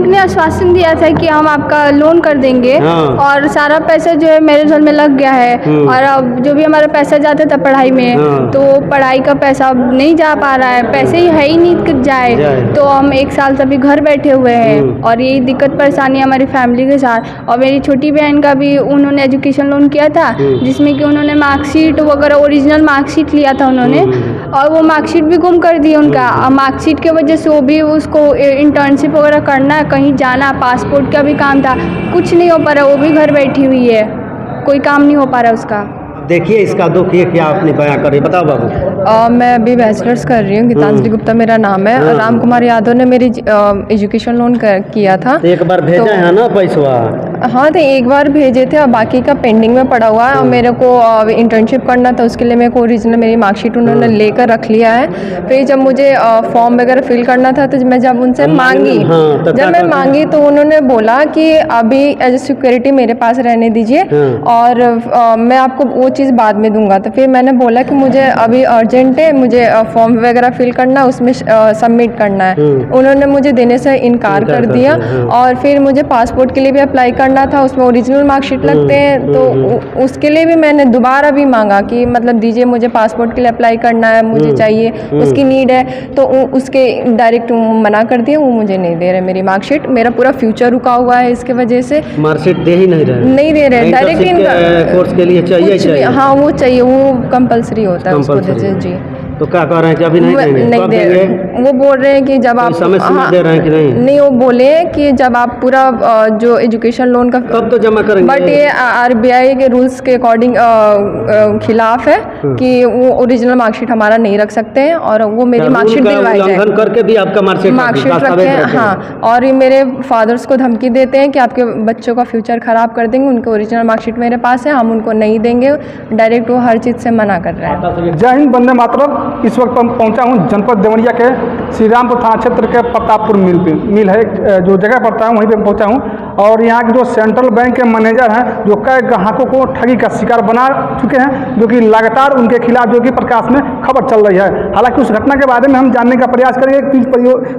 Bank ने आश्वासन दिया था कि हम आपका लोन कर देंगे। और सारा पैसा जो है मेरे घर में लग गया है। और अब जो भी हमारा पैसा जाता था पढ़ाई में, तो पढ़ाई का पैसा अब नहीं जा पा रहा है, पैसे ही है ही नहीं कि जाए। तो हम 1 साल से अभी घर बैठे हुए हैं और यही दिक्कत परेशानी हमारी फैमिली के साथ। और मेरी छोटी बहन का भी उन्होंने एजुकेशन लोन किया था, जिसमें कि उन्होंने मार्कशीट वगैरह ओरिजिनल मार्कशीट लिया था उन्होंने, और वो मार्कशीट भी गुम कर दी उनका। मार्कशीट की वजह से वो भी उसको इंटर्नशिप वगैरह करना, कहीं जाना, पासपोर्ट का भी काम था, कुछ नहीं हो पा रहा। वो भी घर बैठी हुई है, कोई काम नहीं हो पा रहा उसका। देखिए इसका दुख ये क्या आपने बयां करी, बताओ बाबू। मैं अभी बैचलर्स कर रही हूँ, गीतांजलि गुप्ता मेरा नाम है। राम कुमार यादव ने मेरी एजुकेशन लोन किया था। तो एक बार भेजा है ना पैसा? हाँ, तो एक बार भेजे थे और बाकी का पेंडिंग में पड़ा हुआ है। और मेरे को इंटर्नशिप करना था, उसके लिए मेरे को ओरिजिनल मेरी मार्कशीट उन्होंने लेकर रख लिया है। फिर जब मुझे फॉर्म वगैरह फिल करना था, तो मैं जब उनसे मांगी, जब मैं मांगी तो उन्होंने बोला कि अभी एज ए सिक्योरिटी मेरे पास रहने दीजिए और मैं आपको वो चीज़ बाद में दूंगा। तो फिर मैंने बोला कि मुझे अभी अर्जेंट है, मुझे फॉर्म वगैरह फिल करना, उसमें सबमिट करना है। उन्होंने मुझे देने से इनकार कर दिया। और फिर मुझे पासपोर्ट के लिए भी अप्लाई करना था, उसमें ओरिजिनल मार्कशीट लगते हैं, तो उसके लिए भी मैंने दोबारा भी मांगा कि मतलब दीजिए, मुझे पासपोर्ट के लिए अप्लाई करना है, मुझे चाहिए, उसकी नीड है। तो उसके डायरेक्ट मना कर दिया, वो मुझे नहीं दे रहे मेरी मार्कशीट। मेरा पूरा फ्यूचर रुका हुआ है इसके वजह से। मार्कशीट दे ही नहीं रहे डायरेक्ट कोर्स के लिए चाहिए। हाँ, वो चाहिए, वो कंपलसरी होता है उसको जी। तो क्या कह रहे हैं कि अभी नहीं देंगे? नहीं दे रहे। वो बोल रहे हैं कि जब आप समय सीमा दे रहे हैं कि नहीं? वो बोले कि जब आप पूरा जो एजुकेशन लोन का तब तो जमा करेंगे। बट ये RBI के रूल्स के अकॉर्डिंग खिलाफ है कि वो ओरिजिनल मार्कशीट हमारा नहीं रख सकते हैं और वो मेरी मार्कशीट दिलवाई जाए। उल्लंघन करके भी आपका मार्कशीट रखे हैं। हाँ, और ये मेरे फादर्स को धमकी देते हैं कि आपके बच्चों का फ्यूचर ख़राब कर देंगे, उनके ओरिजिनल मार्कशीट मेरे पास है, हम उनको नहीं देंगे। डायरेक्ट वो हर चीज़ से मना कर रहे हैं। जय हिंद, वंदे मातरम। इस वक्त मैं पहुंचा हूं जनपद देवरिया के श्री रामपुर थाना क्षेत्र के प्रतापपुर मिल है, जो जगह पड़ता है वहीं पे पहुंचा हूं। और यहाँ के जो सेंट्रल बैंक के मैनेजर हैं, जो कई ग्राहकों को ठगी का शिकार बना चुके हैं, जो कि लगातार उनके खिलाफ जो कि प्रकाश में खबर चल रही है। हालांकि उस घटना के बारे में हम जानने का प्रयास करेंगे।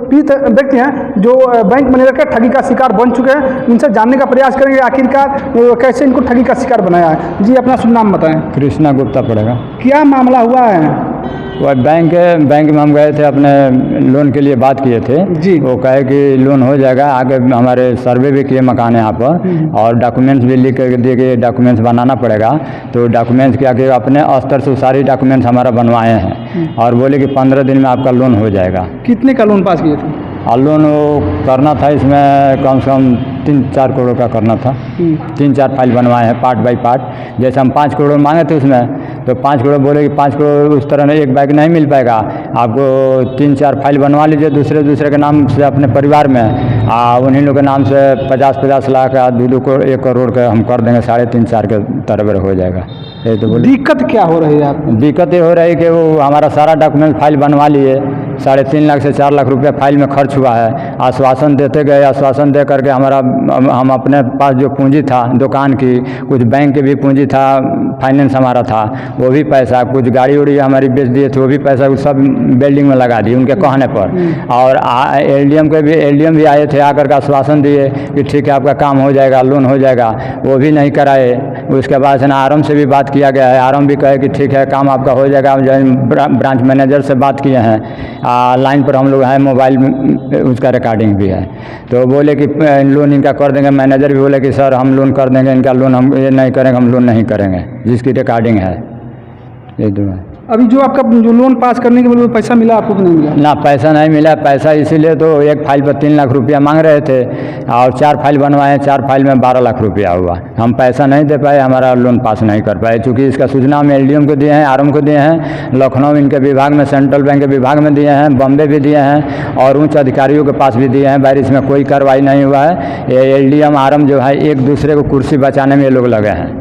पीड़ित व्यक्ति हैं जो बैंक मैनेजर के ठगी का शिकार बन चुके हैं, उनसे जानने का प्रयास करेंगे आखिरकार कैसे इनको ठगी का शिकार बनाया है। जी, अपना शुभ नाम बताएं। कृष्णा गुप्ता पड़ेगा। क्या मामला हुआ है? वह बैंक में हम गए थे, अपने लोन के लिए बात किए थे जी। वो कहे कि लोन हो जाएगा। आगे हमारे सर्वे भी किए मकान यहाँ पर और डॉक्यूमेंट्स भी लिख कर दिए कि डॉक्यूमेंट्स बनाना पड़ेगा। तो डॉक्यूमेंट्स क्या कि अपने स्तर से सारी डॉक्यूमेंट्स हमारा बनवाए हैं और बोले कि 15 दिन में आपका लोन हो जाएगा। कितने का लोन पास किए थे? लोन वो करना था, इसमें कम से कम 3-4 करोड़ का करना था। 3-4 फाइल बनवाए हैं पार्ट बाय पार्ट। जैसे हम 5 करोड़ मांगे थे उसमें, तो 5 करोड़ बोले कि 5 करोड़ उस तरह एक बैग नहीं मिल पाएगा, आपको 3-4 फाइल बनवा लीजिए दूसरे के नाम से अपने परिवार में, उन्हीं लोग के नाम से 50-50 लाख या 2-2 1 करोड़ का हम कर देंगे, 3.5-4 के तरह हो जाएगा। ये तो बोले। दिक्कत क्या हो रही है आपको? दिक्कत ये हो रही है कि वो हमारा सारा डॉक्यूमेंट फाइल बनवा लिए, 3.5 लाख से 4 लाख रुपया फाइल में खर्च हुआ है। आश्वासन देते गए, आश्वासन दे करके हम अपने पास जो पूंजी था दुकान की, कुछ बैंक की भी पूंजी था, फाइनेंस हमारा था, वो भी पैसा, कुछ गाड़ी उड़ी हमारी बेच दिए थे, वो भी पैसा सब बिल्डिंग में लगा दिए उनके कहने पर। और एलडीएम भी आए थे, आकर के आश्वासन दिए कि ठीक है आपका काम हो जाएगा, लोन हो जाएगा, वो भी नहीं कराए। उसके बाद से आरएम से भी बात किया गया है, आरएम भी कहे कि ठीक है काम आपका हो जाएगा। ब्रांच मैनेजर से बात किए हैं, लाइन पर हम लोग हैं, मोबाइल में उसका रिकॉर्डिंग भी है। तो बोले कि लोन इनका कर देंगे। मैनेजर भी बोले कि सर हम लोन कर देंगे, इनका लोन हम ये नहीं करेंगे, हम लोन नहीं करेंगे, जिसकी रिकॉर्डिंग है। ये दो है। अभी जो आपका जो लोन पास करने के लिए पैसा मिला आपको कि नहीं मिला? ना, पैसा नहीं मिला। पैसा इसीलिए तो एक फाइल पर 3 लाख रुपया मांग रहे थे और 4 फाइल बनवाए, 4 फाइल में 12 लाख रुपया हुआ। हम पैसा नहीं दे पाए, हमारा लोन पास नहीं कर पाए, चूँकि इसका सूचना हम एलडीएम को दिए हैं, आरएम को दिए हैं, लखनऊ इनके विभाग में, सेंट्रल बैंक के विभाग में दिए हैं, बॉम्बे भी दिए हैं और उच्च अधिकारियों के पास भी दिए हैं। बाहर इसमें कोई कार्रवाई नहीं हुआ है। ये एलडीएम आरएम जो है एक दूसरे को कुर्सी बचाने में ये लोग लगे हैं,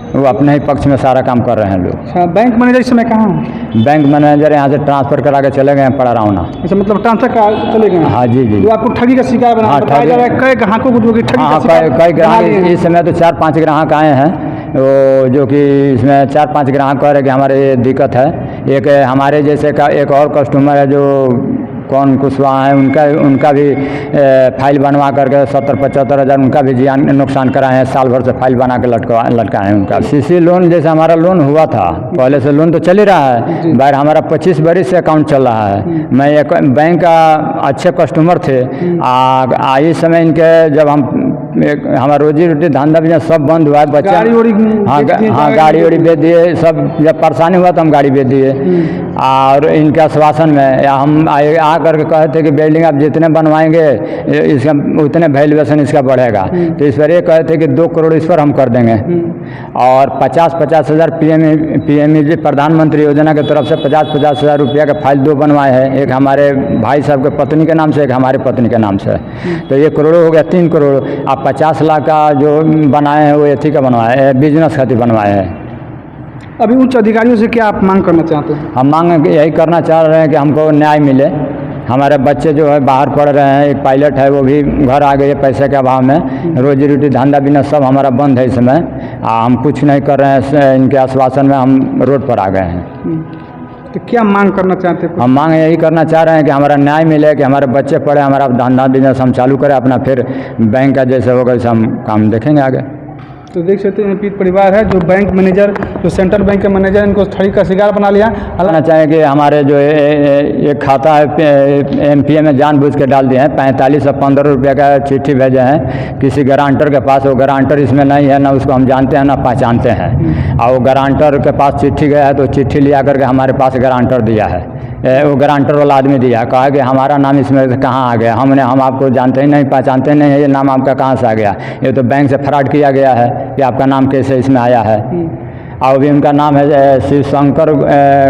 वो अपने ही पक्ष में सारा काम कर रहे हैं लोग। अच्छा, बैंक मैनेजर इस समय कहाँ है? बैंक मैनेजर यहाँ से ट्रांसफ़र करा के चले गए हैं पड़ारावना। अच्छा, मतलब ट्रांसफर करा चले गए? हाँ जी। तो आपको ठगी का शिकार बना? हाँ, कई ग्राहकों को जो कि ठगी का शिकार कई ग्राहक इस समय तो 4-5 ग्राहक आए हैं, वो जो कि इसमें 4-5 ग्राहक कह रहे कि हमारे ये दिक्कत है। एक हमारे जैसे का एक और कस्टमर है जो कौन कुशवाहा है उनका भी फाइल बनवा करके 70-75 हज़ार उनका भी जियान नुकसान कराए हैं, साल भर से फाइल बना के लटकाए हैं उनका। सीसी लोन जैसे हमारा लोन हुआ था, पहले से लोन तो चल ही रहा है, बाहर हमारा 25 बरिस से अकाउंट चल रहा है। मैं एक बैंक का अच्छे कस्टमर थे, इस समय इनके जब हमारा रोजी रोटी धंधा भी सब बंद हुआ है, बच्चा गाड़ी उड़ी बेच दिए, सब जब परेशानी हुआ तो हम गाड़ी बेच दिए। और इनके आश्वासन में हम आ करके कहे थे कि बिल्डिंग आप जितने बनवाएंगे इसका उतने वैल्यूएशन इसका बढ़ेगा, तो इस पर ये कहे थे कि 2 करोड़ इस पर हम कर देंगे। और 50-50 हज़ार PMEG प्रधानमंत्री योजना की तरफ से 50-50 हज़ार रुपया का फाइल 2 बनवाए हैं, एक हमारे भाई साहब के पत्नी के नाम से, एक हमारे पत्नी के नाम से, तो ये करोड़ हो गया 3 करोड़। आप 50 लाख का जो बनाए हैं वो एथी का बनवाए हैं, बिजनेस खातिर बनवाए हैं। अभी उच्च अधिकारियों से क्या आप मांग करना चाहते हैं? हम मांग यही करना चाह रहे हैं कि हमको न्याय मिले। हमारे बच्चे जो है बाहर पढ़ रहे हैं, एक पायलट है वो भी घर आ गए पैसे के अभाव में, रोजी रोटी धंधा बिजनेस सब हमारा बंद है इस समय, हम कुछ नहीं कर रहे हैं, इनके आश्वासन में हम रोड पर आ गए हैं। तो क्या मांग करना चाहते हैं? हम मांग यही करना चाह रहे हैं कि हमारा न्याय मिले, कि हमारे बच्चे पढ़े, हमारा धंधा बिजनेस हम चालू करें अपना, फिर बैंक का जैसे होगा वैसे हम काम देखेंगे आगे। तो देख सकते हैं पीड़ित परिवार है, जो बैंक मैनेजर, जो सेंट्रल बैंक के मैनेजर, इनको ठगी का शिकार बना लिया। कहना चाहें कि हमारे जो एक खाता है MPA में जानबूझ के डाल दिए हैं, 45 और 15 रुपये का चिट्ठी भेजे हैं किसी गारंटर के पास। वो गारंटर इसमें नहीं है, ना उसको हम जानते हैं ना पहचानते हैं, और वो गारंटर के पास चिट्ठी गया है तो चिट्ठी लिया करके हमारे पास गारंटर दिया है, वो गारंटर वाला आदमी दिया, कहा कि हमारा नाम इसमें कहाँ आ गया, हम आपको जानते ही नहीं, पहचानते नहीं है, ये नाम आपका कहाँ से आ गया, ये तो बैंक से फ्रॉड किया गया है कि आपका नाम कैसे इसमें आया है। और भी उनका नाम है शिवशंकर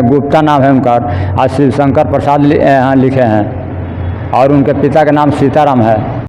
गुप्ता नाम है उनका, और शिवशंकर प्रसाद लिखे हैं, और उनके पिता का नाम सीताराम है।